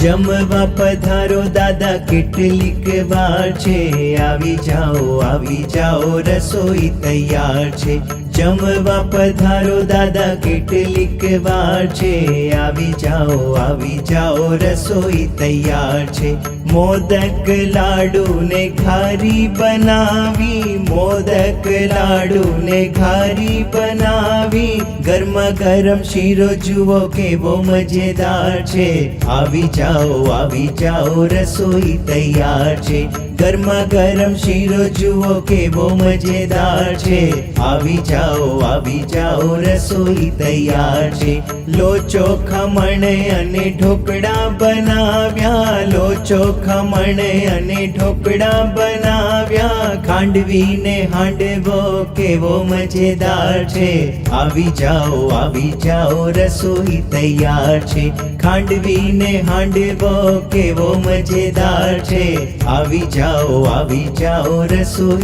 જમવા પધારો દાદા કેટલીક વાર છે, આવી જાઓ રસોઈ તૈયાર છે। જમવા પધારો દાદા કેટલીક વાર છે, આવી જાઓ રસોઈ તૈયાર છે। મોદક લાડુ ને ઘારી બનાવી, મોદક લાડુ ને ઘારી બનાવી, ગરમા ગરમ શીરો જુઓ કેવો મજેદાર છે, આવી જાઓ રસોઈ તૈયાર છે। ગરમા ગરમ શીરો જુઓ કેવો મજેદાર છે, આવી જાઓ રસોઈ તૈયાર છે। લોચો ખમણ અને ઢોકળા બનાવ્યા, લોચો ખમણ અને ઢોકળા બનાવ્યા, ખાંડવી ને હાંડવો કેવો મજેદાર છે, આવી જાઓ રસોઈ તૈયાર છે। ખાંડવી ને હાંડવો કેવો મજેદાર છે, આવી જાઓ રસોઈ